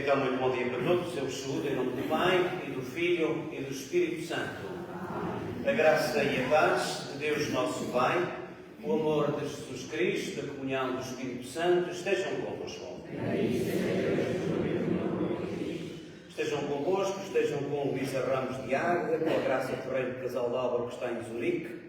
Então, muito bom dia para todos. Eu vos saúdo em nome do Pai, e do Filho, e do Espírito Santo. A graça e a paz de Deus nosso Pai, o amor de Jesus Cristo, a comunhão do Espírito Santo, estejam convosco. Estejam convosco, estejam com o Luísa Ramos de Águeda, com a Graça Ferreira de Casal de Álvaro, que está em Zurique,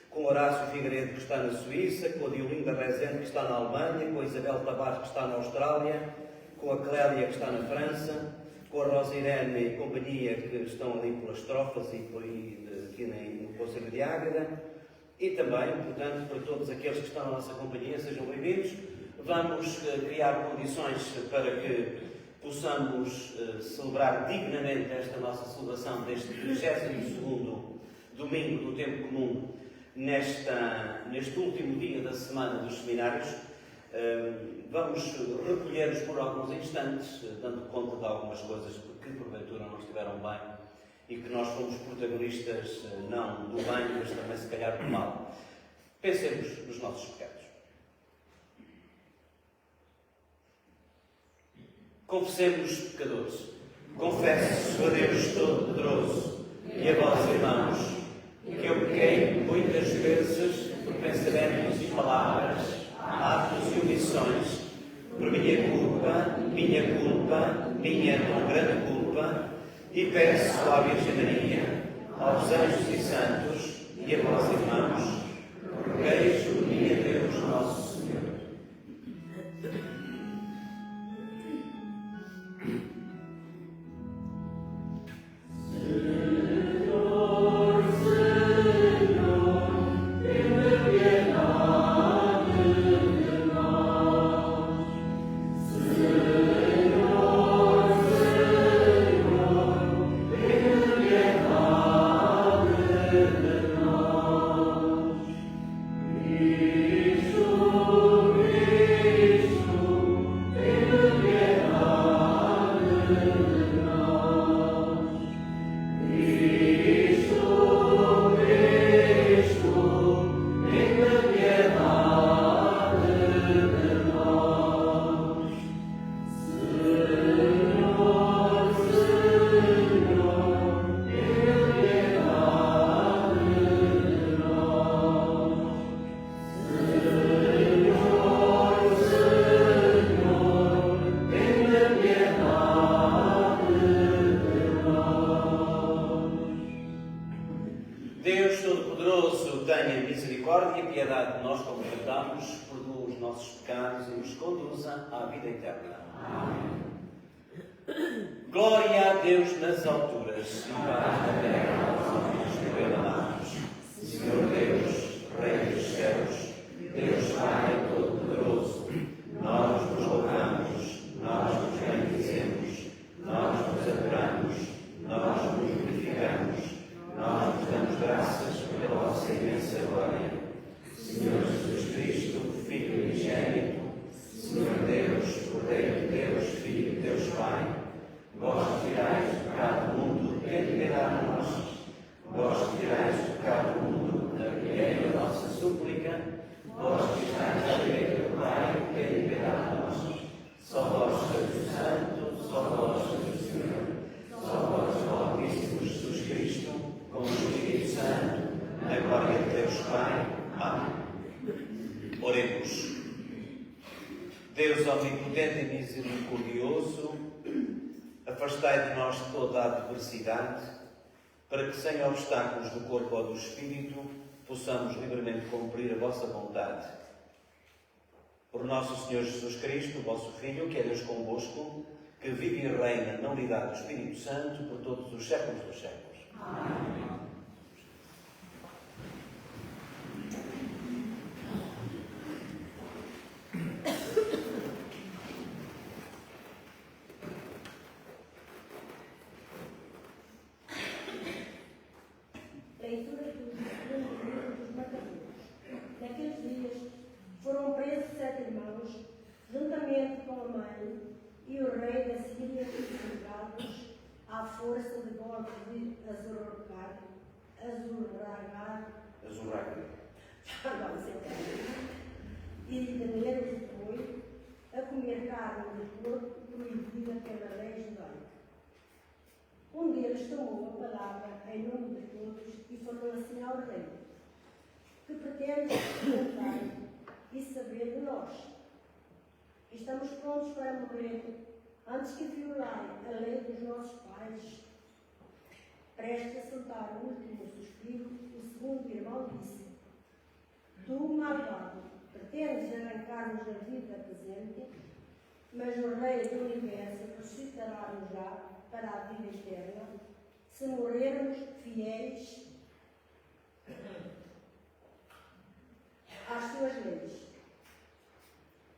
com o Horácio Figueiredo, que está na Suíça, com a Diolinda Rezende, que está na Alemanha, com a Isabel Tavares, que está na Austrália, com a Clélia, que está na França, com a Rosa Irene e companhia, que estão ali pelas trofas e por aí aqui no Conselho de Águeda, e também, portanto, para todos aqueles que estão na nossa companhia, sejam bem-vindos. Vamos criar condições para que possamos celebrar dignamente esta nossa celebração deste 32º domingo do tempo comum, neste último dia da semana dos seminários. Vamos recolher-nos por alguns instantes, dando conta de algumas coisas que porventura não estiveram bem e que nós fomos protagonistas não do bem, mas também se calhar do mal. Pensemos nos nossos pecados. Confessemos, pecadores. Confesso a Deus Todo-Poderoso e a vós, irmãos, que eu pequei muitas vezes por pensamentos e palavras, atos e omissões, por minha culpa, minha tão grande culpa, e peço à Virgem Maria, aos anjos e santos e a vós, irmãos, roguei por mim a Deus nosso Senhor. Deus Todo-Poderoso, tenha misericórdia e piedade de nós, como cantamos, perdoa os nossos pecados e nos conduza à vida eterna. Amém. Glória a Deus nas alturas e paz na terra aos homens que bem amados. Senhor Deus, Rei dos céus, Deus Pai Todo-Poderoso, nós vos louvamos, nós vos bendizemos, nós vos adoramos, nós vos glorificamos. Nós vos damos graças pela vossa imensa glória. Senhor Jesus Cristo, Filho unigênito, Senhor Deus, Cordeiro de Deus, Filho de Deus Pai, vós tirais do pecado do mundo, tem piedade de nós. Vós tirais do pecado do mundo, acolhei a nossa súplica. Vós que estáis à direita do Pai, tem piedade de nós. Só vós sois o Santo, só vós sois o Senhor, só vós o Altíssimo Jesus Cristo, com o Espírito Santo, na glória de Deus Pai. Amém. Oremos. Deus omnipotente e misericordioso, afastai de nós toda a adversidade, para que, sem obstáculos do corpo ou do espírito, possamos livremente cumprir a vossa vontade. Por nosso Senhor Jesus Cristo, vosso Filho, que é Deus convosco, que vive e reina na unidade do Espírito Santo por todos os séculos dos séculos. Amém. Leitura do segundo livro dos Macabéus. Naqueles dias foram presos 7 irmãos, juntamente com a mãe e o rei da Síria, crucificados à força de golpes de azurragar, e de negros de boi, a comer carne de porco proibida pela lei Deus tomou a palavra em nome de todos e falou assim ao rei, que pretende perguntar e saber de nós. Estamos prontos para morrer antes que violar a lei dos nossos pais. Prestes a soltar o último suspiro, o segundo irmão disse, tu, malvado, pretendes arrancar-nos a vida presente, mas o Rei do Universo ressuscitará-nos já para a vida eterna, se morrermos fiéis às suas leis.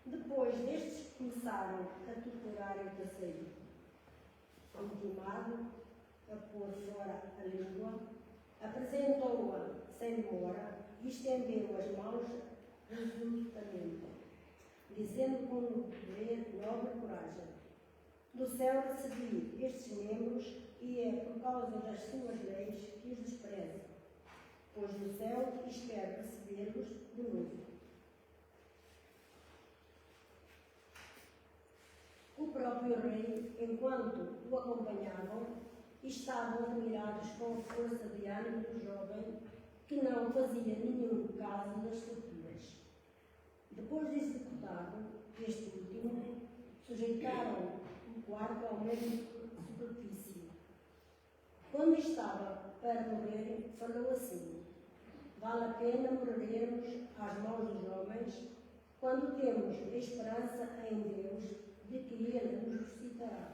Depois destes começaram a torturar o terceiro, intimado a pôr fora a língua, apresentou-a sem demora e estendeu as mãos resolutamente, dizendo com nobre coragem, do céu recebi estes membros e é por causa das suas leis que os desprezo, pois do céu espero receber-los de novo. O próprio rei, enquanto o acompanhavam, estavam admirados com a força de ânimo do jovem, que não fazia nenhum caso das torturas. Depois de executado este último, sujeitaram o quarto ao mesmo superfície. Quando estava para morrer, falou assim, vale a pena morrermos às mãos dos homens, quando temos esperança em Deus, de que Ele nos ressuscitará.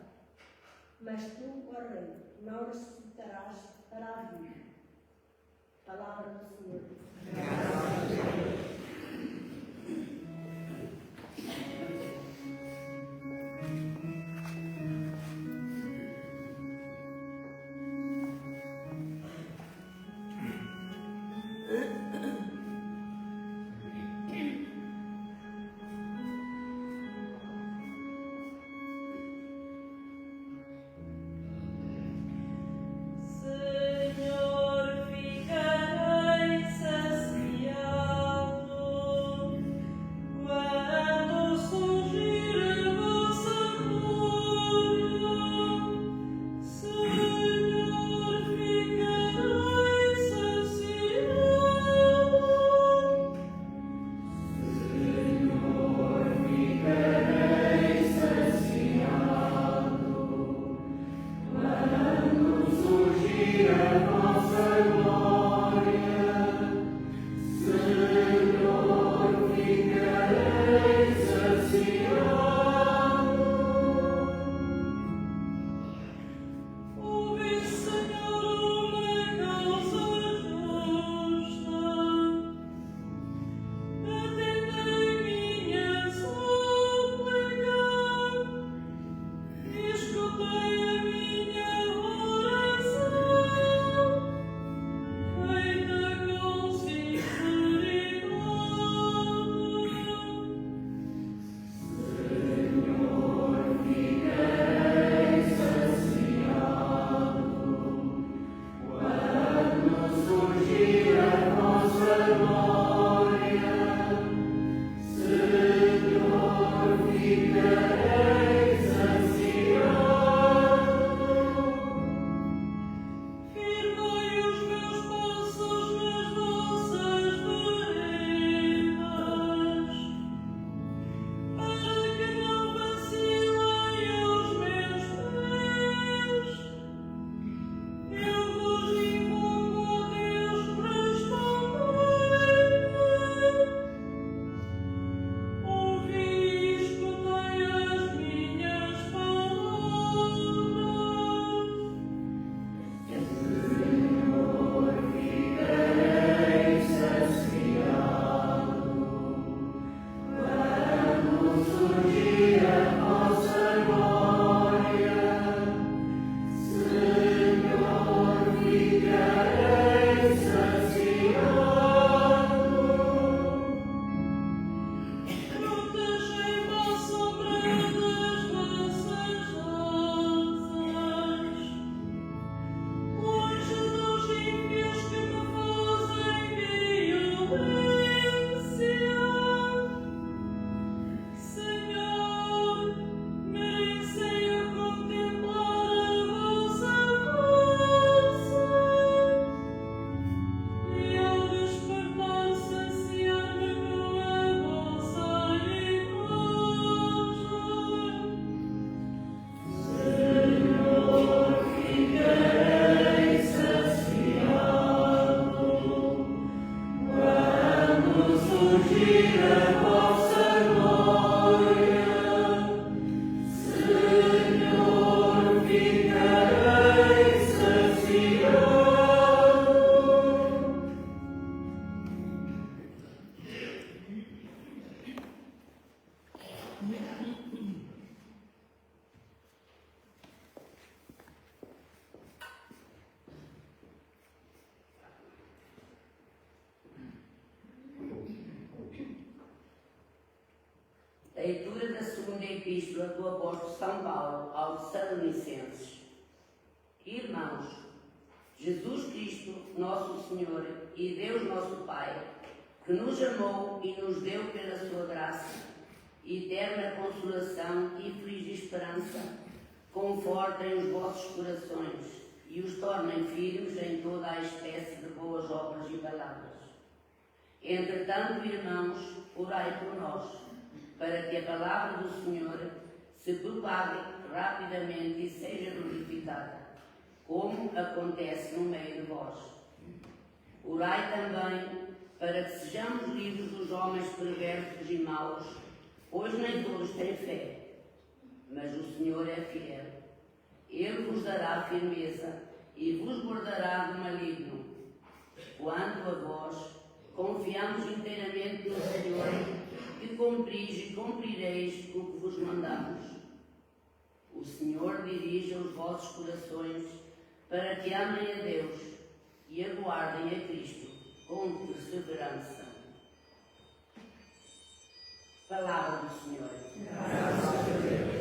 Mas tu, ó Rei, não ressuscitarás para a vida. Palavra do Senhor. Graças a Deus. Senhor, ficarei saciado. Leitura da segunda epístola do apóstolo São Paulo aos Tessalonicenses. Irmãos, Jesus Cristo, nosso Senhor, e Deus nosso Pai, que nos amou e nos deu pela sua graça, eterna consolação e feliz esperança, confortem os vossos corações e os tornem firmes em toda a espécie de boas obras e palavras. Entretanto, irmãos, orai por nós, para que a palavra do Senhor se propague rapidamente e seja glorificada, como acontece no meio de vós. Orai também para que sejamos livres dos homens perversos e maus, pois nem todos têm fé. Mas o Senhor é fiel. Ele vos dará firmeza e vos guardará do maligno. Quanto a vós, confiamos inteiramente no Senhor, que cumpris e cumprireis o que vos mandamos. O Senhor dirige os vossos corações para que amem a Deus e aguardem a Cristo com perseverança. Palavra do Senhor. Graças a Deus.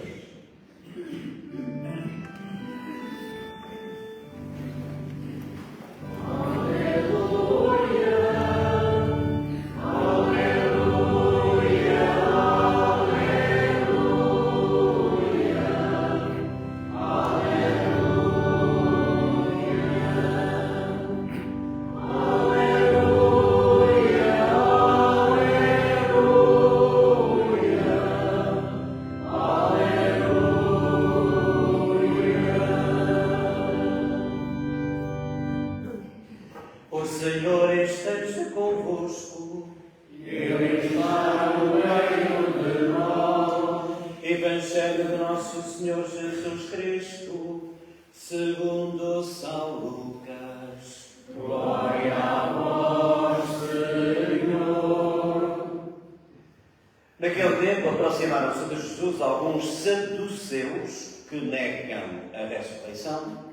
Aproximaram-se de Jesus alguns saduceus que negam a ressurreição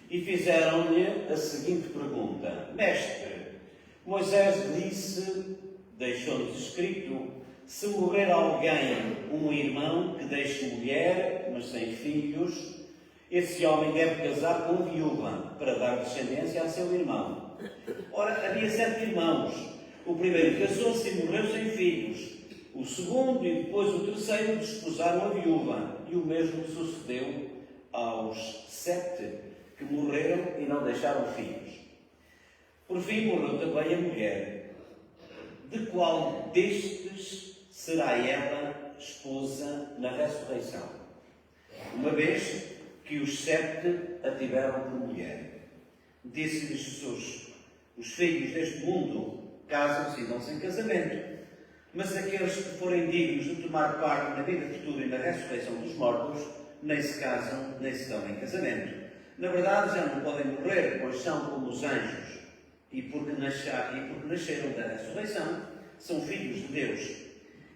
e fizeram-lhe a seguinte pergunta: Mestre, Moisés disse, deixou-nos escrito, se morrer alguém, um irmão que deixe mulher, mas sem filhos, esse homem deve casar com viúva para dar descendência a seu irmão. Ora, havia 7 irmãos. O primeiro casou-se e morreu sem filhos. O segundo e depois o terceiro desposaram a viúva, e o mesmo sucedeu aos 7 que morreram e não deixaram filhos. Por fim morreu também a mulher. De qual destes será ela esposa na ressurreição? Uma vez que os 7 a tiveram por mulher. Disse-lhe Jesus: os filhos deste mundo casam-se e dão-se em casamento. Mas aqueles que forem dignos de tomar parte na vida futura e na ressurreição dos mortos, nem se casam, nem se dão em casamento. Na verdade, já não podem morrer, pois são como os anjos. E porque nasceram da ressurreição, são filhos de Deus.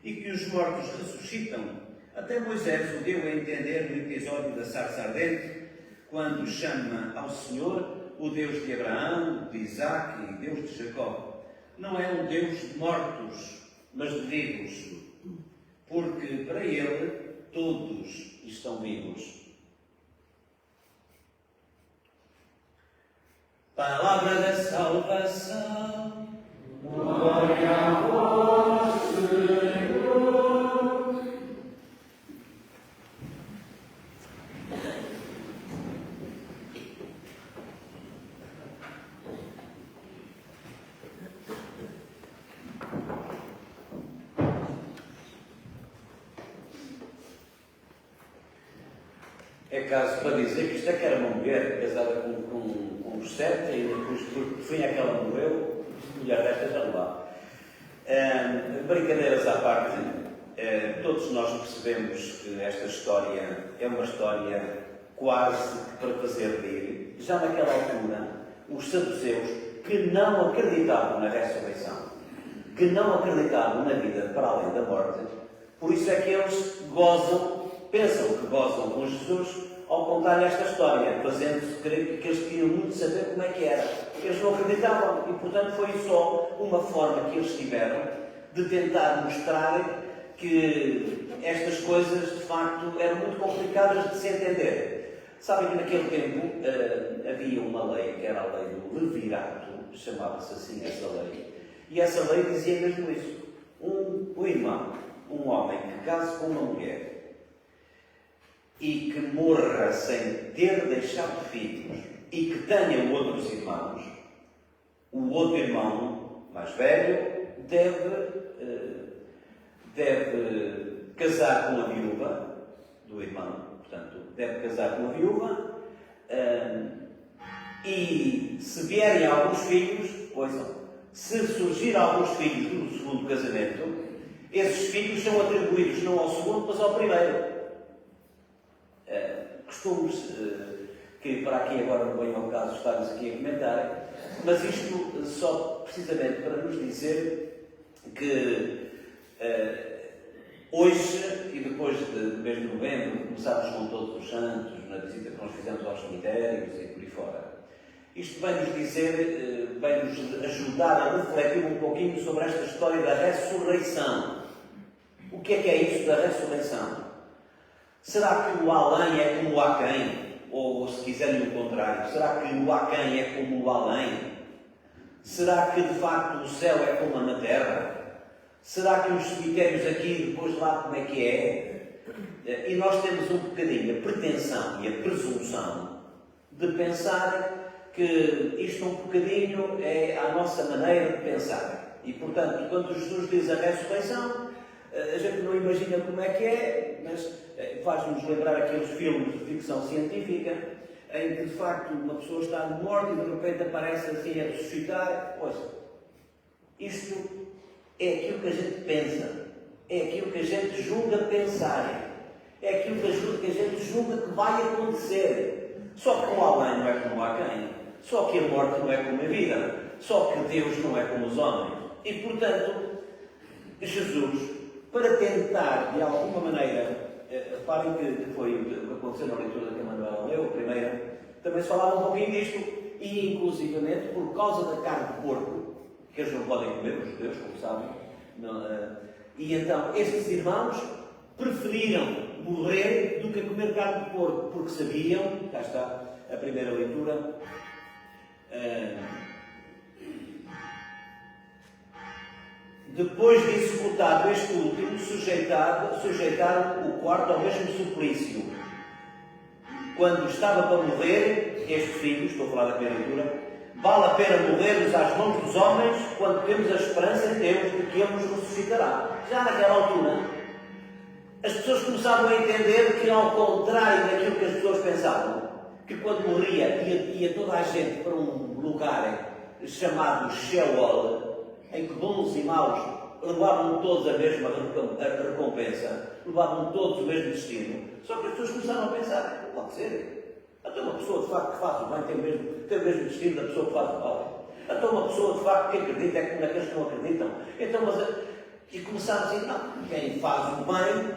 E que os mortos ressuscitam. Até Moisés o deu a entender no episódio da sarça ardente, quando chama ao Senhor o Deus de Abraão, de Isaque e Deus de Jacó. Não é um Deus de mortos, mas de vivos, porque para ele todos estão vivos. Palavra da salvação. Glória a vós, Senhor. É caso para dizer que isto é que era uma mulher casada com os 7 e depois, por fim, aquela morreu e a resta já não há. Brincadeiras à parte, todos nós percebemos que esta história é uma história quase para fazer rir. Já naquela altura, os saduceus, que não acreditavam na ressurreição, que não acreditavam na vida para além da morte, Por isso é que eles pensam que gozam com Jesus ao contar esta história, fazendo-se crer que eles queriam muito saber como é que era. Eles não acreditavam e, portanto, foi só uma forma que eles tiveram de tentar mostrar que estas coisas, de facto, eram muito complicadas de se entender. Sabem que naquele tempo havia uma lei, que era a lei do levirato, chamava-se assim essa lei, e essa lei dizia mesmo isso. Um irmão, um homem que case com uma mulher e que morra sem ter deixado filhos e que tenha outros irmãos, o outro irmão mais velho deve casar com a viúva do irmão, portanto, deve casar com a viúva, e se vierem alguns filhos, se surgir alguns filhos do segundo casamento, esses filhos são atribuídos não ao segundo, mas ao primeiro. Costumes, que para aqui agora não vem ao caso estarmos aqui a comentar, mas isto só precisamente para nos dizer que hoje, e depois do mês de novembro, começámos com todos os santos, na visita que nós fizemos aos cemitérios e por aí fora. Isto vem-nos dizer, vem-nos ajudar a refletir um pouquinho sobre esta história da ressurreição. O que é isso da ressurreição? Será que o além é como o aquém? Ou, se quiserem o contrário, será que o aquém é como o além? Será que, de facto, o céu é como na terra? Será que os cemitérios aqui, depois lá, como é que é? E nós temos um bocadinho a pretensão e a presunção de pensar que isto um bocadinho é a nossa maneira de pensar. E, portanto, quando Jesus diz a ressurreição, a gente não imagina como é que é, mas faz-nos lembrar aqueles filmes de ficção científica em que, de facto, uma pessoa está morta e de repente aparece assim a ressuscitar. Pois, isto é aquilo que a gente pensa, é aquilo que a gente julga pensar, é aquilo que a gente julga que vai acontecer. Só que o além não é como o aquém, só que a morte não é como a vida, só que Deus não é como os homens. E, portanto, Jesus, para tentar, de alguma maneira, reparem que foi o que aconteceu na leitura que a Manuela leu, a primeira, também se falava um pouquinho disto, e inclusivamente por causa da carne de porco, que eles não podem comer, os judeus, como sabem, e então estes irmãos preferiram morrer do que comer carne de porco, porque sabiam, cá está a primeira leitura, depois de executado este último, sujeitaram o quarto ao mesmo suplício. Quando estava para morrer, este filho, estou a falar da primeira leitura, vale a pena morrermos às mãos dos homens quando temos a esperança em Deus de que Ele nos ressuscitará. Já naquela altura, as pessoas começavam a entender que, ao contrário daquilo que as pessoas pensavam, que quando morria ia toda a gente para um lugar chamado Sheol, em que bons e maus levavam todos a mesma recompensa, levavam todos o mesmo destino. Só que as pessoas começaram a pensar, não pode ser. Até uma pessoa de facto que faz o bem tem o mesmo destino da pessoa que faz o mal. Até uma pessoa de facto que acredita é como naqueles que não acreditam. Então, e começaram a dizer, não, quem faz o bem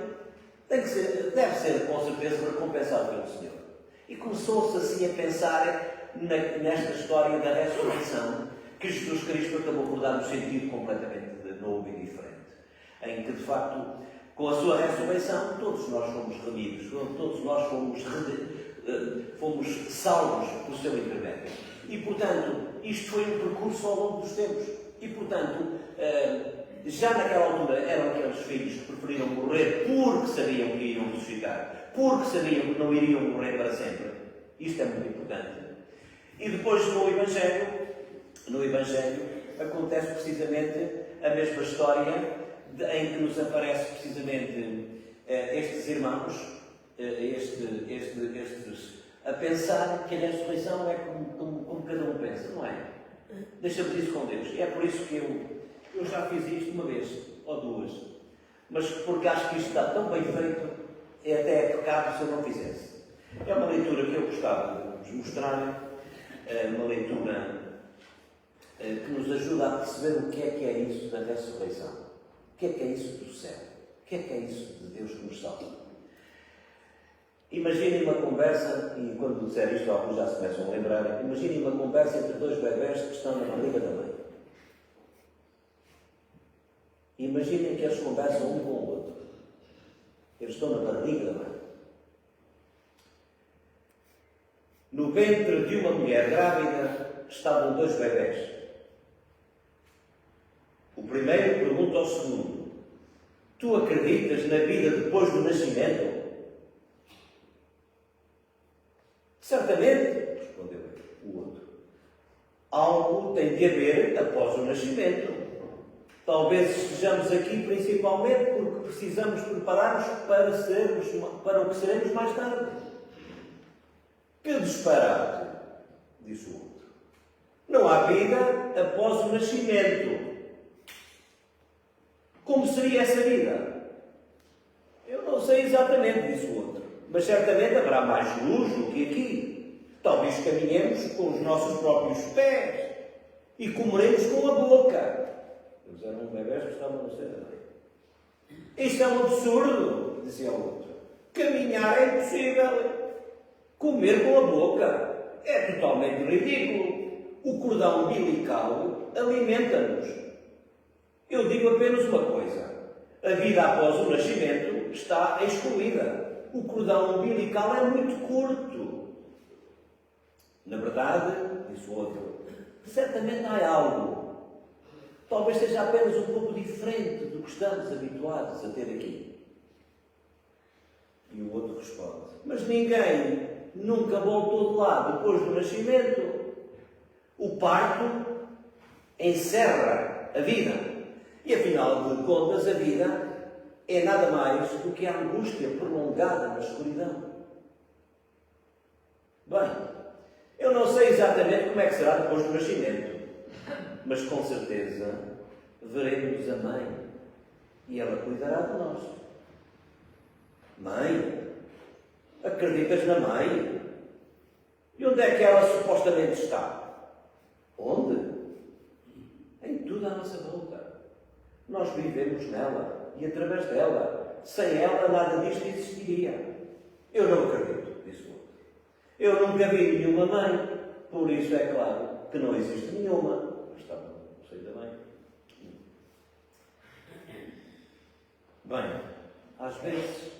deve ser com certeza recompensado pelo Senhor. E começou-se assim a pensar nesta história da ressurreição, que Jesus Cristo acabou por dar um sentido completamente novo e diferente. Em que, de facto, com a sua ressurreição, todos nós fomos remidos, todos nós fomos salvos por seu intermédio. E, portanto, isto foi um percurso ao longo dos tempos. E, portanto, já naquela altura eram aqueles filhos que preferiram morrer porque sabiam que iriam ressuscitar, porque sabiam que não iriam morrer para sempre. Isto é muito importante. E depois, no Evangelho acontece precisamente a mesma história em que nos aparece precisamente estes irmãos, a pensar que a ressurreição é como cada um pensa, não é? Deixamos isso com Deus. E é por isso que eu já fiz isto uma vez ou duas, mas porque acho que isto está tão bem feito, até é pecado se eu não fizesse. É uma leitura que eu gostava de vos mostrar, uma leitura que nos ajuda a perceber o que é isso da ressurreição. O que é isso do céu? O que é isso de Deus que nos salva? Imaginem uma conversa, e quando disser isto, alguns já se começam a lembrar, imaginem uma conversa entre dois bebés que estão na barriga da mãe. Imaginem que eles conversam um com o outro. Eles estão na barriga da mãe. No ventre de uma mulher grávida estavam dois bebés. O primeiro pergunta ao segundo: tu acreditas na vida depois do nascimento? Certamente, respondeu o outro. Algo tem de haver após o nascimento. Talvez estejamos aqui principalmente porque precisamos preparar-nos para o que seremos mais tarde. Que disparate, disse o outro. Não há vida após o nascimento. Como seria essa vida? Eu não sei exatamente, disse o outro. Mas certamente haverá mais luz do que aqui. Talvez caminhemos com os nossos próprios pés e comeremos com a boca. Eles eram bebés que estavam no seio da mãe. Isto é um absurdo, dizia o outro. Caminhar é impossível. Comer com a boca é totalmente ridículo. O cordão umbilical alimenta-nos. Eu digo apenas uma coisa. A vida após o nascimento está excluída. O cordão umbilical é muito curto. Na verdade, disse o outro, certamente há algo. Talvez seja apenas um pouco diferente do que estamos habituados a ter aqui. E o outro responde, mas ninguém nunca voltou de lá depois do nascimento. O parto encerra a vida. E afinal de contas, a vida é nada mais do que a angústia prolongada na escuridão. Bem, eu não sei exatamente como é que será depois do nascimento, mas com certeza veremos a mãe e ela cuidará de nós. Mãe? Acreditas na mãe? E onde é que ela supostamente está? Onde? Em tudo à nossa volta. Nós vivemos nela e através dela. Sem ela nada disto existiria. Eu não acredito, disse o outro. Eu nunca vi nenhuma mãe, por isso é claro que não existe nenhuma. Estava no seio da mãe. Bem, às vezes,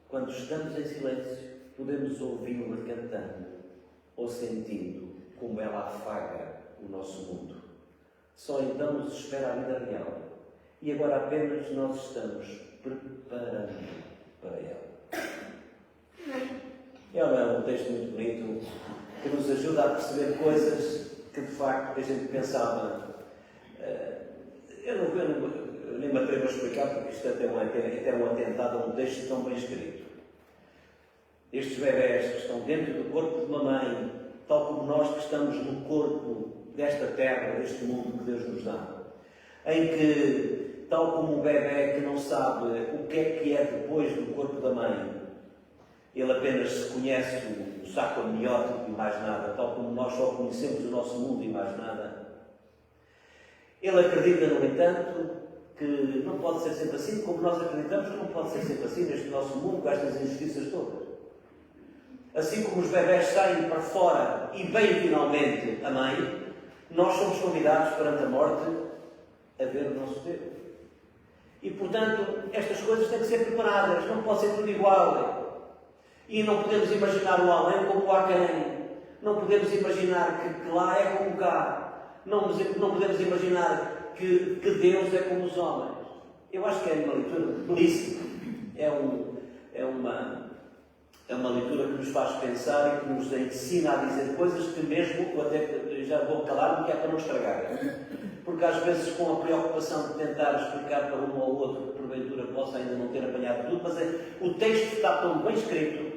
quando estamos em silêncio, podemos ouvi-la cantando ou sentindo como ela afaga o nosso mundo. Só então nos espera a vida real. E agora apenas nós estamos preparando para ela. É um texto muito bonito que nos ajuda a perceber coisas que de facto a gente pensava. Eu nem me atrevo a explicar porque isto até é um atentado a um texto tão bem escrito. Estes bebés que estão dentro do corpo de uma mãe, tal como nós que estamos no corpo desta terra, deste mundo que Deus nos dá, em que, tal como um bebé que não sabe o que é depois do corpo da mãe, ele apenas se conhece o saco amniótico e mais nada, tal como nós só conhecemos o nosso mundo e mais nada. Ele acredita, no entanto, que não pode ser sempre assim, como nós acreditamos que não pode ser sempre assim neste nosso mundo, com estas injustiças todas. Assim como os bebés saem para fora e vêm finalmente a mãe, nós somos convidados perante a morte a ver o nosso Deus. E, portanto, estas coisas têm que ser preparadas, não pode ser tudo igual. E não podemos imaginar o além como o aquém. Não podemos imaginar que lá é como cá. Não podemos imaginar que Deus é como os homens. Eu acho que é uma leitura belíssima. É uma leitura que nos faz pensar e que nos ensina a dizer coisas que mesmo, até já vou calar-me, que é para não estragar. Porque às vezes com a preocupação de tentar explicar para um ou outro que porventura possa ainda não ter apanhado tudo, mas o texto está tão bem escrito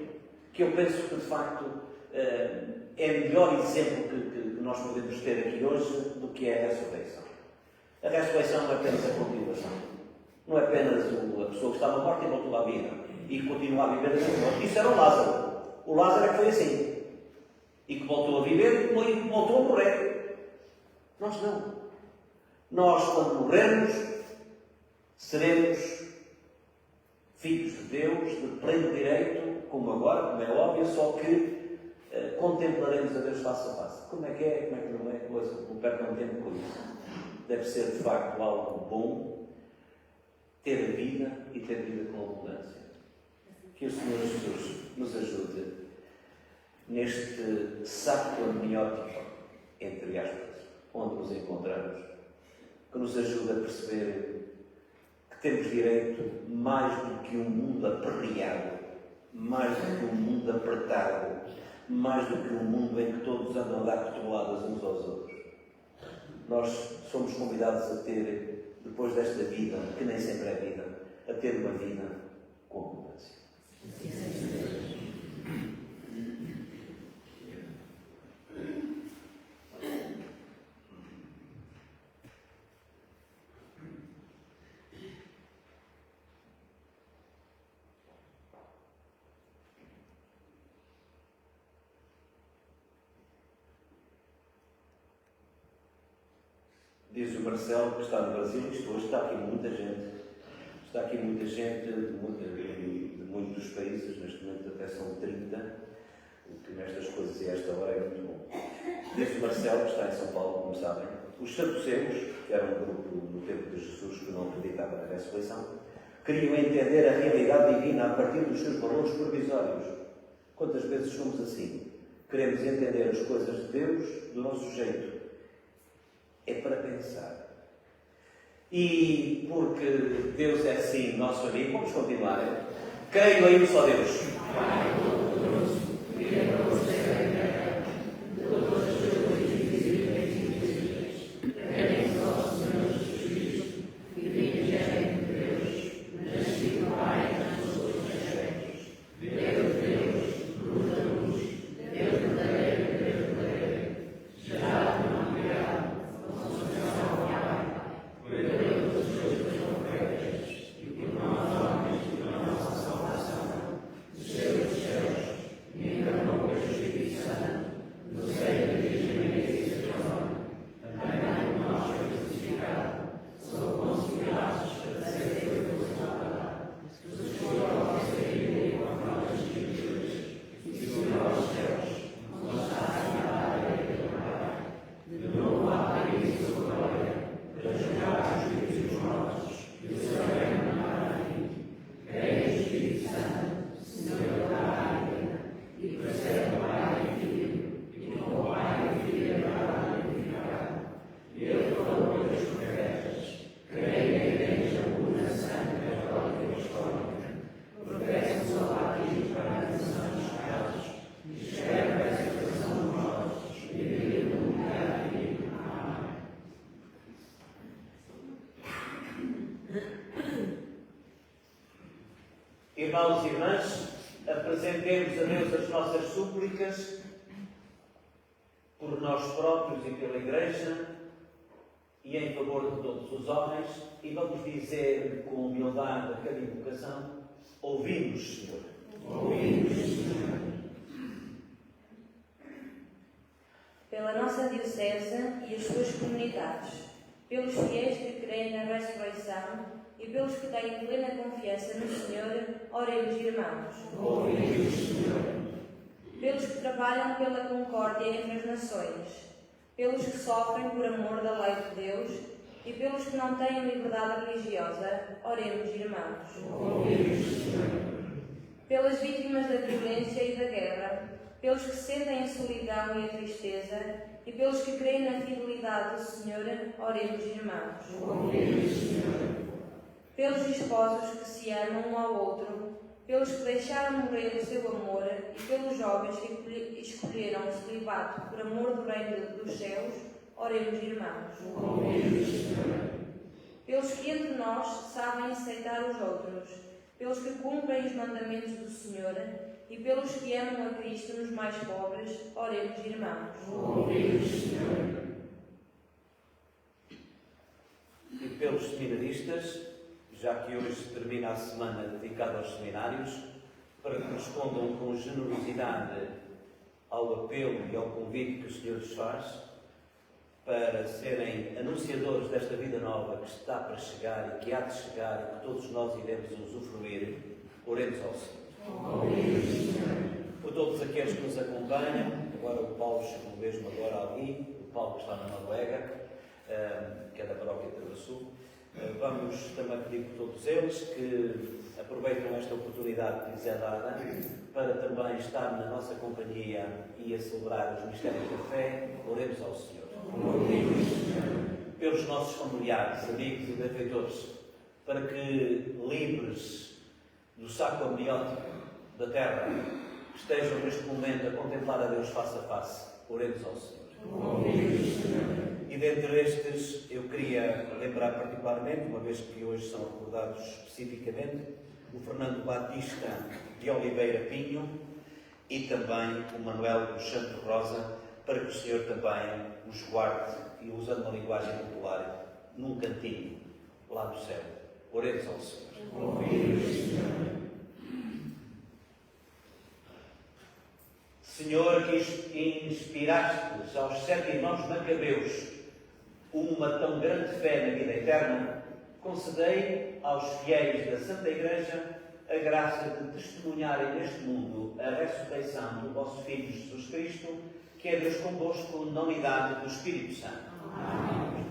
que eu penso que de facto é o melhor exemplo que nós podemos ter aqui hoje do que é a ressurreição. A ressurreição não é apenas a continuação. Não é apenas a pessoa que estava morta e voltou à vida e continua a viver assim. Isso era o Lázaro. O Lázaro é que foi assim. E que voltou a viver e voltou a morrer. Nós não. Nós, quando morrermos, seremos filhos de Deus, de pleno direito, como agora, como é óbvio, só que contemplaremos a Deus face a face. Como é que é, como é que não é, coisa, não percam tempo com isso. Deve ser, de facto, algo bom ter a vida e ter vida com abundância. Que o Senhor Jesus nos ajude neste saco amniótico, entre aspas, onde nos encontramos, que nos ajude a perceber que temos direito mais do que um mundo aperreado, mais do que um mundo apertado, mais do que um mundo em que todos andam a dar cotoveladas uns aos outros. Nós somos convidados a ter, depois desta vida, que nem sempre é vida, a ter uma vida com abundância. Diz o Marcelo, que está no Brasil, isto hoje está aqui muita gente. Está aqui muita gente de muitos dos países, neste momento até são 30, o que nestas coisas e esta hora é muito bom. Diz o Marcelo, que está em São Paulo, como sabem, os saduceus, que eram um grupo no tempo de Jesus que não acreditava na ressurreição, queriam entender a realidade divina a partir dos seus valores provisórios. Quantas vezes somos assim? Queremos entender as coisas de Deus do nosso jeito. É para pensar. E porque Deus é assim nosso amigo, vamos continuar. Creio em um só Deus. Irmãos e irmãs, apresentemos a Deus as nossas súplicas por nós próprios e pela Igreja e em favor de todos os homens, e vamos dizer com humildade a cada invocação: ouvimos, Senhor. Ouvimos, Senhor. Pela nossa Diocese e as suas comunidades, pelos fiéis que creem na ressurreição e pelos que têm plena confiança no Senhor, oremos, irmãos. Ouvimos, Senhor. Pelos que trabalham pela concórdia entre as nações, pelos que sofrem por amor da lei de Deus e pelos que não têm liberdade religiosa, oremos, irmãos. Ouvimos, Senhor. Pelas vítimas da violência e da guerra, pelos que sentem a solidão e a tristeza e pelos que creem na fidelidade do Senhor, oremos, irmãos. Ouvimos, Senhor. Pelos esposos que se amam um ao outro, pelos que deixaram morrer o seu amor e pelos jovens que escolheram o celibato por amor do reino dos céus, oremos, irmãos. Ouvimos, Senhor. Pelos que entre nós sabem aceitar os outros, pelos que cumprem os mandamentos do Senhor e pelos que amam a Cristo nos mais pobres, oremos, irmãos. Ouvimos, Senhor. E pelos seminaristas, já que hoje termina a semana dedicada aos seminários, para que respondam com generosidade ao apelo e ao convite que o Senhor lhes faz, para serem anunciadores desta vida nova que está para chegar e que há de chegar e que todos nós iremos usufruir, Oremos ao Senhor. Por todos aqueles que nos acompanham, agora o Paulo chegou mesmo agora ali, o Paulo que está na Noruega, que é da paróquia de Travassul. Vamos também pedir por todos eles que aproveitem esta oportunidade que lhes é dada para também estar na nossa companhia e a celebrar os mistérios da fé. Oremos ao Senhor. Pelos nossos familiares, amigos e benfeitores, para que, livres do saco amniótico da terra, estejam neste momento a contemplar a Deus face a face. Oremos ao Senhor. E dentre estes, eu queria lembrar particularmente, uma vez que hoje são recordados especificamente, o Fernando Batista de Oliveira Pinho e também o Manuel dos Santos Rosa, para que o Senhor também os guarde, e usando uma linguagem popular, num cantinho lá do céu. Oremos ao Senhor. Senhor, que inspirastes aos 7 irmãos macabeus uma tão grande fé na vida eterna, concedei aos fiéis da Santa Igreja a graça de testemunharem neste mundo a ressurreição do vosso Filho Jesus Cristo, que é Deus convosco na unidade do Espírito Santo. Amém.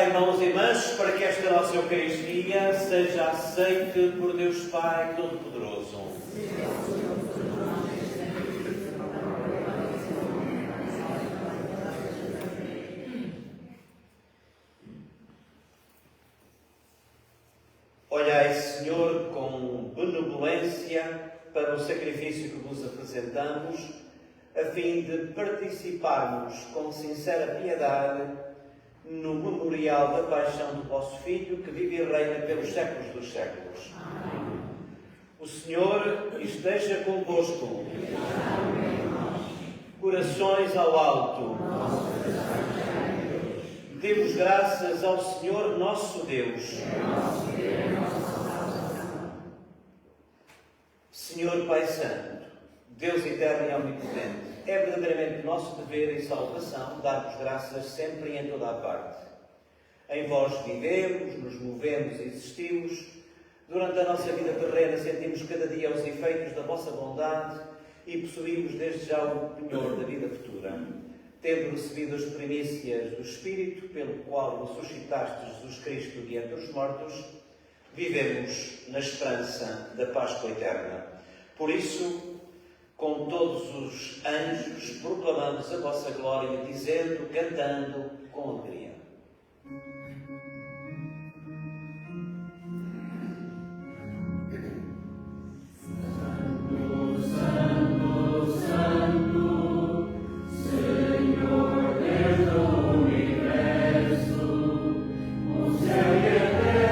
Irmãos e irmãs, para que esta nossa Eucaristia seja aceite por Deus Pai Todo-Poderoso. Olhai, Senhor, com benevolência para o sacrifício que vos apresentamos, a fim de participarmos com sincera piedade no memorial da paixão do vosso Filho, que vive e reina pelos séculos dos séculos. Amém. O Senhor esteja convosco. Corações ao alto. Demos graças ao Senhor nosso Deus. Senhor Pai Santo, Deus eterno e omnipotente, é verdadeiramente nosso dever e salvação dar-vos graças sempre e em toda a parte. Em vós vivemos, nos movemos e existimos. Durante a nossa vida terrena sentimos cada dia os efeitos da vossa bondade e possuímos desde já o penhor da vida futura. Tendo recebido as primícias do Espírito, pelo qual ressuscitaste Jesus Cristo de entre os mortos, vivemos na esperança da Páscoa eterna. Por isso, com todos os anjos, proclamamos a vossa glória, dizendo, cantando com alegria. Senhor Deus do universo, o céu e a terra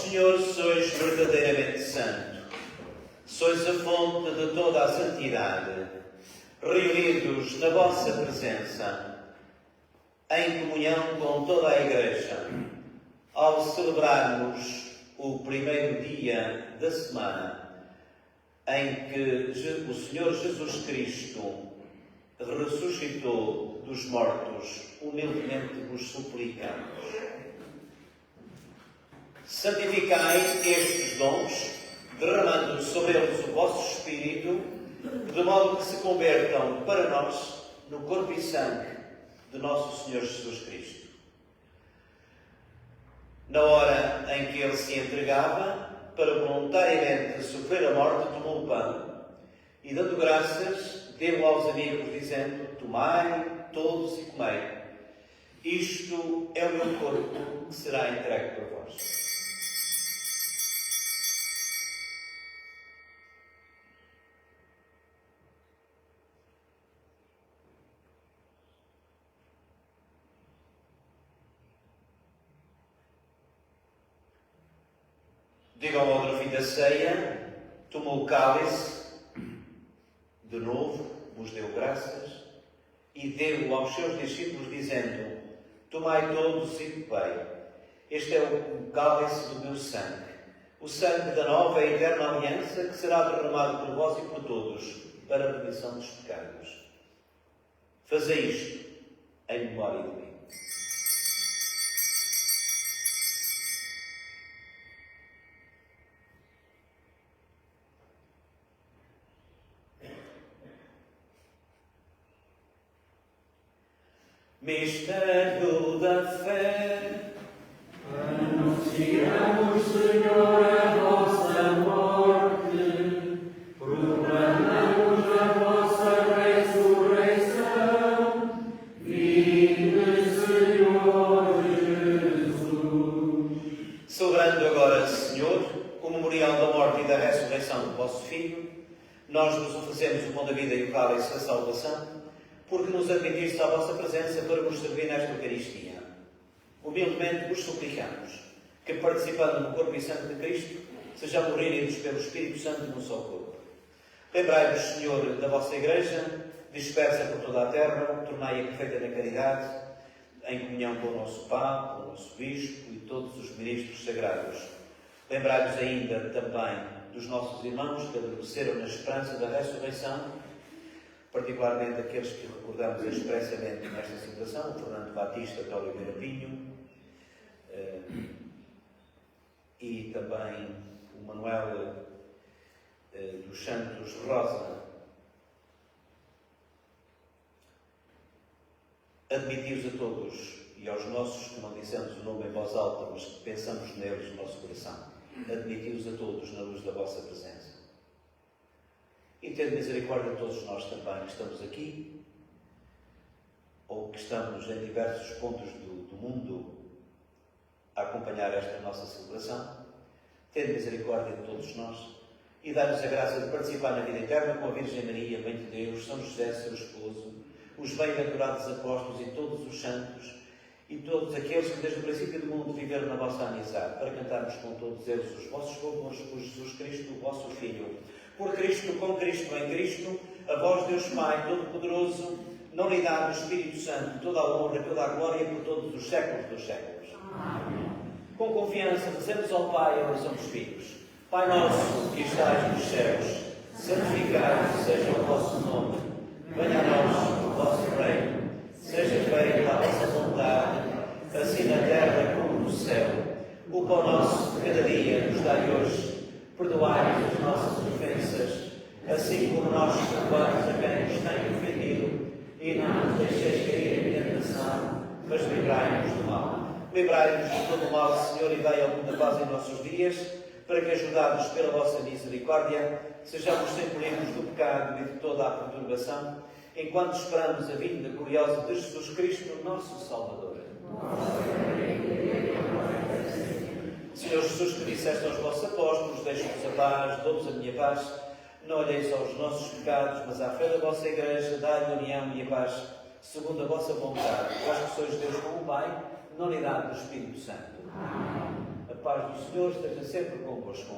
Senhor, sois verdadeiramente santo. Sois a fonte de toda a santidade. Reunidos na vossa presença, em comunhão com toda a Igreja, ao celebrarmos o primeiro dia da semana em que o Senhor Jesus Cristo ressuscitou dos mortos, humildemente vos suplicamos. Santificai estes dons, derramando sobre eles o vosso Espírito, de modo que se convertam para nós no corpo e sangue de nosso Senhor Jesus Cristo. Na hora em que ele se entregava para voluntariamente sofrer a morte, tomou o pão e, dando graças, deu aos amigos, dizendo: tomai todos e comei. Isto é o meu corpo que será entregue por vós. Digam ao fim da ceia, tomou o cálice, de novo, vos deu graças, e deu aos seus discípulos, dizendo: tomai todos e bebei. Este é o cálice do meu sangue, o sangue da nova e eterna aliança, que será derramado por vós e por todos, para a remissão dos pecados. Fazei isto em memória de mim. Mistério da fé. Anunciamos, Senhor, a vossa morte, proclamamos a vossa ressurreição. Vinde, Senhor Jesus. Celebrando agora, Senhor, o memorial da morte e da ressurreição do vosso Filho, nós vos oferecemos o pão da vida e o cálice da salvação, porque nos admitiste à vossa presença para vos servir nesta Eucaristia. Humildemente vos suplicamos que, participando no corpo e sangue de Cristo, sejamos reunidos pelo Espírito Santo num só corpo. Lembrai-vos, Senhor, da vossa Igreja, dispersa por toda a terra, tornai-a perfeita na caridade, em comunhão com o nosso Papa, o nosso Bispo e todos os ministros sagrados. Lembrai-vos ainda também dos nossos irmãos que adormeceram na esperança da ressurreição, particularmente aqueles que recordamos expressamente nesta celebração, o Fernando Batista, de Oliveira Pinho, e também o Manuel dos Santos Rosa. Admiti-os a todos e aos nossos que não dissemos o nome em voz alta, mas que pensamos neles no nosso coração. Admiti-os a todos na luz da vossa presença. E tende misericórdia de todos nós também que estamos aqui, ou que estamos em diversos pontos do mundo a acompanhar esta nossa celebração. Tende misericórdia de todos nós e dá-nos a graça de participar na vida eterna com a Virgem Maria, Mãe de Deus, São José, seu esposo, os bem-aventurados apóstolos e todos os santos, e todos aqueles que desde o princípio do mundo viveram na vossa amizade, para cantarmos com todos eles os vossos louvores por Jesus Cristo, o vosso Filho. Por Cristo, com Cristo, em Cristo, a vós, Deus Pai Todo-Poderoso, na unidade do Espírito Santo, toda a honra, toda a glória por todos os séculos dos séculos. Amém. Com confiança, dizemos ao Pai a oração dos filhos. Pai nosso, que estais nos céus, santificado seja o vosso nome. Venha a nós o vosso reino. Seja feita a vossa vontade, assim na terra como no céu. O pão nosso de cada dia nos dai hoje. Perdoai-nos as nossas ofensas, assim como nós perdoamos a quem nos tem ofendido, e não nos deixeis cair em tentação, mas livrai-nos do mal. Livrai-nos de todo o mal, Senhor, e dai alguma paz em nossos dias, para que, ajudados pela vossa misericórdia, sejamos sempre livres do pecado e de toda a perturbação, enquanto esperamos a vinda gloriosa de Jesus Cristo, nosso Salvador. Senhor Jesus, que disseste aos vossos apóstolos: deixo-vos a paz, dou-vos a minha paz. Não olheis aos nossos pecados, mas à fé da vossa Igreja, dai-lhe a união e a paz, segundo a vossa vontade, vós que sois Deus com o Pai, na unidade do Espírito Santo. A paz do Senhor esteja sempre convosco.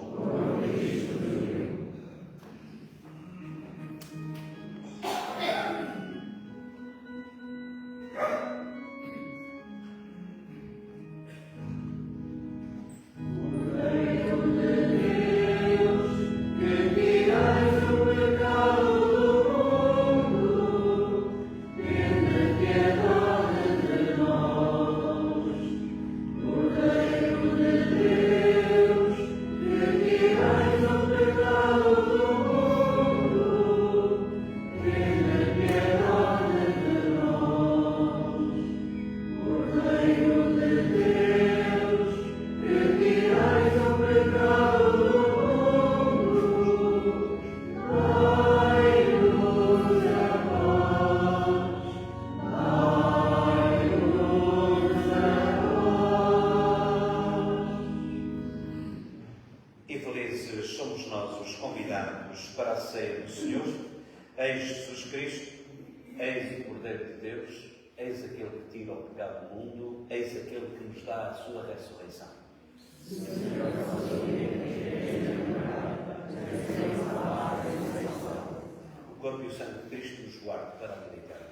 O corpo e o sangue de Cristo nos guarde para a vida eterna.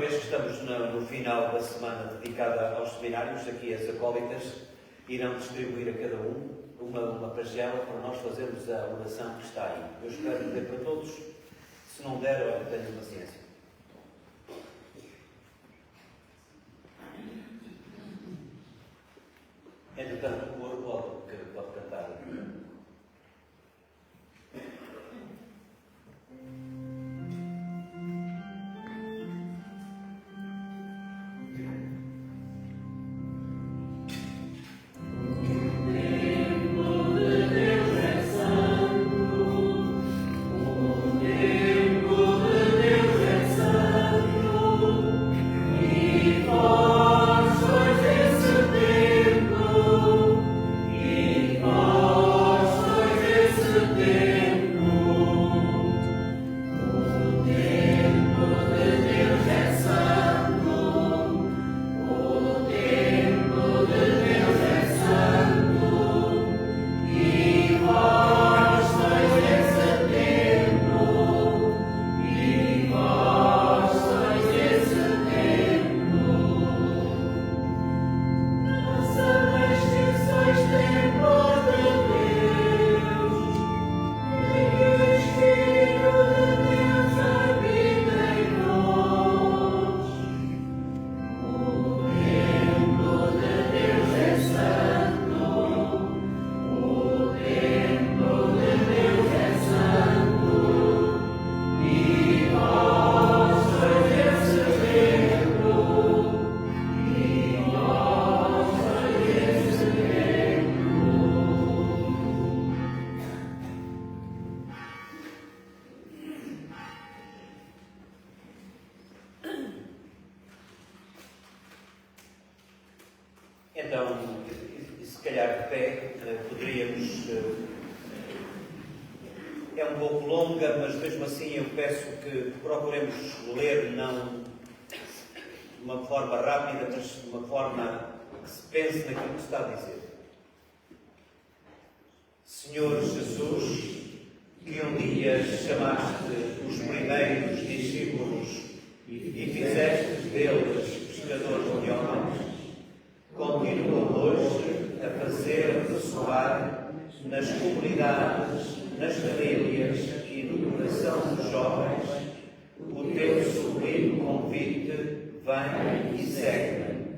vez que estamos no final da semana dedicada aos seminários, aqui as acólitas irão distribuir a cada um uma pagela para nós fazermos a oração que está aí. Eu espero dizer para todos. Se não der, olha, tenham paciência. Entretanto, o coro pode cantar. Então, se calhar de pé, poderíamos... É um pouco longa, mas mesmo assim eu peço que procuremos ler não de uma forma rápida, mas de uma forma que se pense naquilo que se está a dizer. Senhor Jesus, que um dia chamaste os primeiros discípulos e fizeste deles pescadores de homens, continua hoje a fazer ressoar nas comunidades, nas famílias e no coração dos jovens o teu sublime convite: vem e segue-me.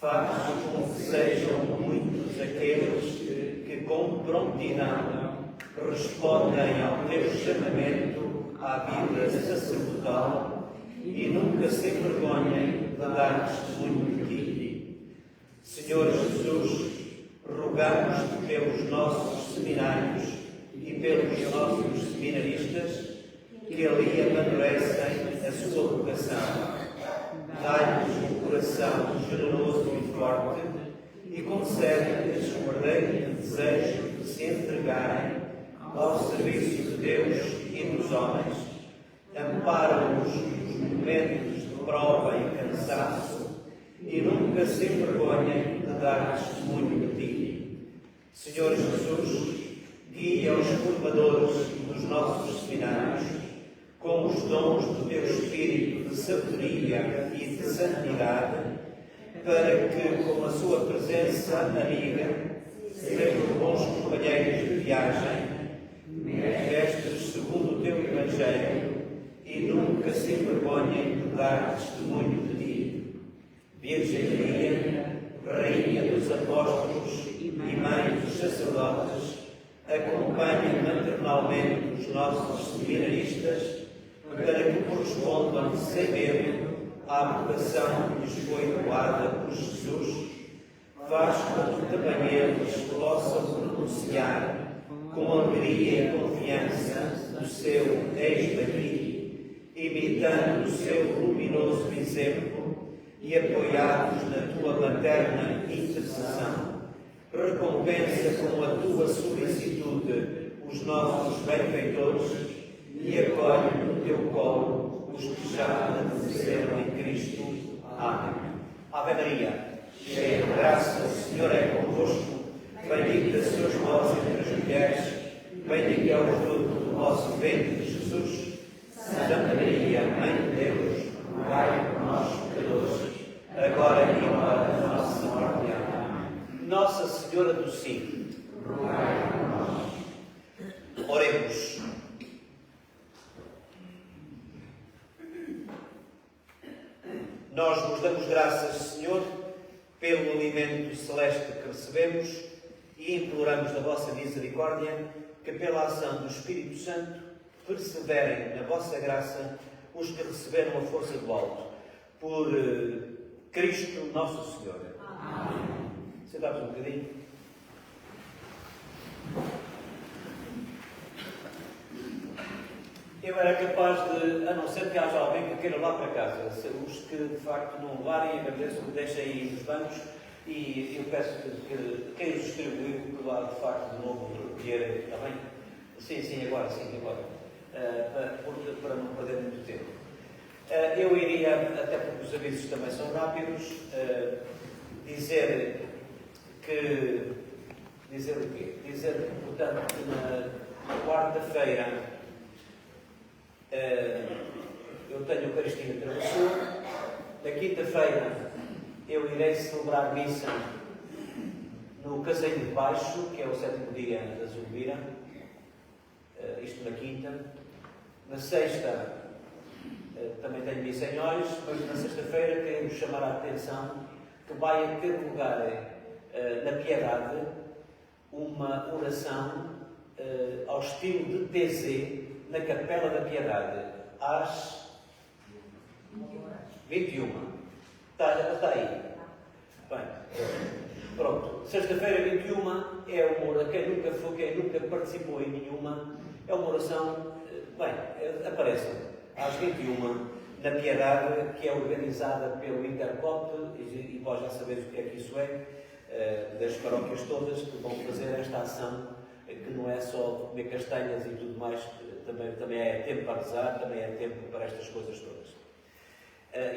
Faz com que sejam muitos aqueles que com prontidão respondem ao teu chamamento à vida sacerdotal e nunca se envergonhem de dar testemunho de ti. Senhor Jesus, rogamos-te pelos nossos seminários e pelos nossos seminaristas que ali amadurecem a sua vocação. Dai-lhes um coração generoso e forte e concede-lhes um ardente desejo de se entregarem ao serviço de Deus e dos homens. Ampara-os nos momentos de prova e cansaço e nunca se envergonhem de dar testemunho de ti. Senhor Jesus, guia os formadores dos nossos seminários com os dons do teu Espírito de sabedoria e de santidade, para que, com a sua presença amiga, sejam bons companheiros de viagem, mestres segundo o teu Evangelho, e nunca se envergonhem de dar testemunho de ti. Virgem Maria, Rainha dos Apóstolos e Mãe dos Sacerdotes, acompanha maternalmente os nossos seminaristas para que correspondam sem medo à vocação que lhes foi doada por Jesus. Faz com que também eles possam pronunciar com alegria e confiança o seu eis daqui, imitando o seu luminoso exemplo e apoiados na tua materna intercessão. Recompensa com a tua solicitude os nossos benfeitores e acolhe no teu colo os que já adormeceram em Cristo. Amém. Ave Maria, cheia de graça, o Senhor é convosco. Bendita sois vós entre as mulheres, bendito é o fruto do vosso ventre, Jesus. Santa Maria, Mãe de Deus, rogai agora e na hora da nossa morte. Amém. Nossa Senhora do Sim, rogai por nós. Oremos. Nós vos damos graças, Senhor, pelo alimento celeste que recebemos e imploramos da vossa misericórdia que, pela ação do Espírito Santo, perseverem na vossa graça os que receberam a força do alto. Por Cristo Nosso Senhor. Amém. Sentamos um bocadinho. Eu era capaz de, a não ser que haja alguém que queira lá para casa, os que de facto não levarem, agradeço que deixem aí nos bancos e eu peço que quem os distribuiu, que lá de facto de novo recolherem, está bem? Sim, agora, para não perder muito tempo. Eu iria, até porque os avisos também são rápidos, dizer o quê? Dizer, portanto, que na quarta-feira eu tenho a Eucaristia de Travessura. Na quinta-feira eu irei celebrar missa no Caseiro de Baixo, que é o 7º dia da Zulmira, isto na quinta. Na sexta também tenho missa em Olhos, mas na sexta-feira queremos chamar a atenção que vai ter lugar na Piedade uma oração ao estilo de TZ na Capela da Piedade, às 21. Está aí. Bem, pronto. Sexta-feira 21 é uma oração. Quem nunca participou em nenhuma, é uma oração. Apareçam às 21 na Piedade, que é organizada pelo Intercop, e vós já sabeis o que é que isso é, das paróquias todas que vão fazer esta ação, que não é só comer castanhas e tudo mais, também é tempo para rezar, também é tempo para estas coisas todas.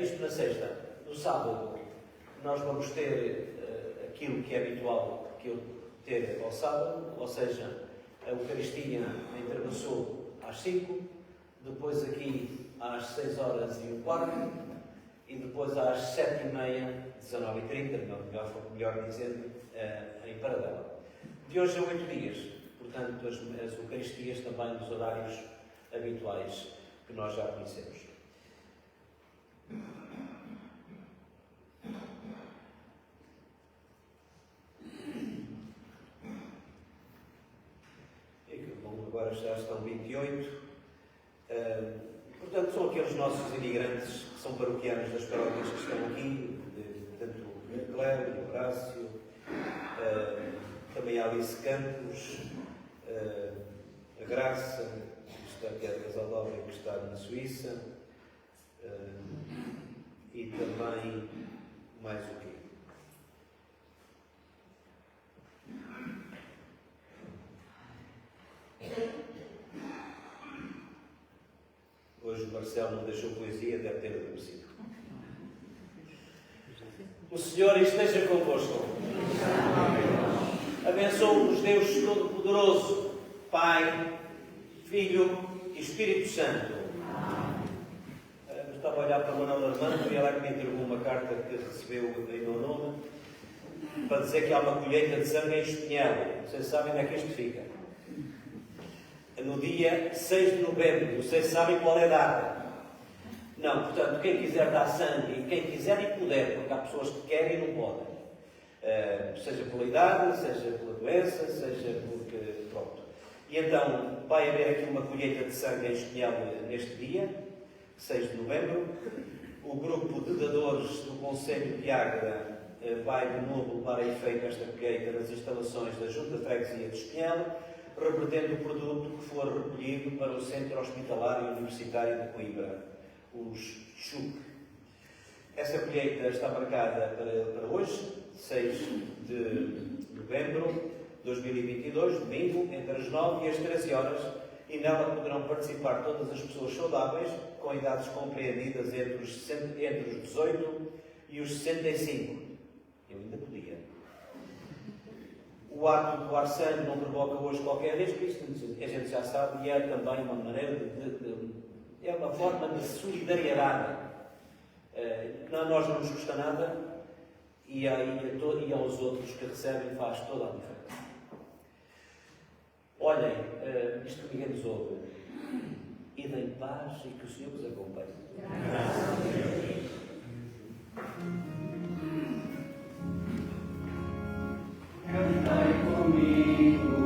Isto na sexta. No sábado, nós vamos ter aquilo que é habitual que eu ter ao sábado, ou seja, a Eucaristia em Travessor às 5, depois aqui às 6h15 e depois às 7h30, 19h30, melhor dizendo, em Paradela. De hoje a 8 dias, portanto, as Eucaristias também nos horários habituais que nós já conhecemos. Agora já estão 28. Portanto, são aqueles nossos imigrantes que são paroquianos das paróquias que estão aqui, tanto o Cléber, o Horácio, também a Alice Campos, a Graça, que é a casal que está na Suíça, e também mais o quê? Hoje o Marcelo não deixou poesia, deve ter adormecido. O Senhor esteja convosco. Abençoe-vos Deus Todo-Poderoso, Pai, Filho e Espírito Santo. Eu estava a olhar para a Manuela Armando e ela que me entregou uma carta que recebeu em meu nome para dizer que há uma colheita de sangue em Espinhel. Vocês sabem onde é que isto fica? No dia 6 de novembro. Vocês sabem qual é a data? Não, portanto, quem quiser dar sangue, quem quiser e puder, porque há pessoas que querem e não podem. Seja pela idade, seja pela doença, seja porque... Pronto. E então, vai haver aqui uma colheita de sangue em Espinhel neste dia, 6 de novembro. O grupo de dadores do Conselho de Águeda vai de novo levar a efeito esta colheita nas instalações da Junta de Freguesia de Espinhel, revertendo o produto que for recolhido para o Centro Hospitalar Universitário de Coimbra, os CHUC. Essa colheita está marcada para hoje, 6 de novembro de 2022, domingo, entre as 9 e as 13 horas, e nela poderão participar todas as pessoas saudáveis, com idades compreendidas entre os 18 e os 65. Eu ainda podia. O ato de doar sangue não provoca hoje qualquer risco, isto a gente já sabe, e é também uma maneira é uma forma de solidariedade. Nós não nos custa nada, e aos outros que recebem faz toda a diferença. Olhem, isto que ninguém nos ouve, e deem paz e que o Senhor vos acompanhe. Cantai comigo.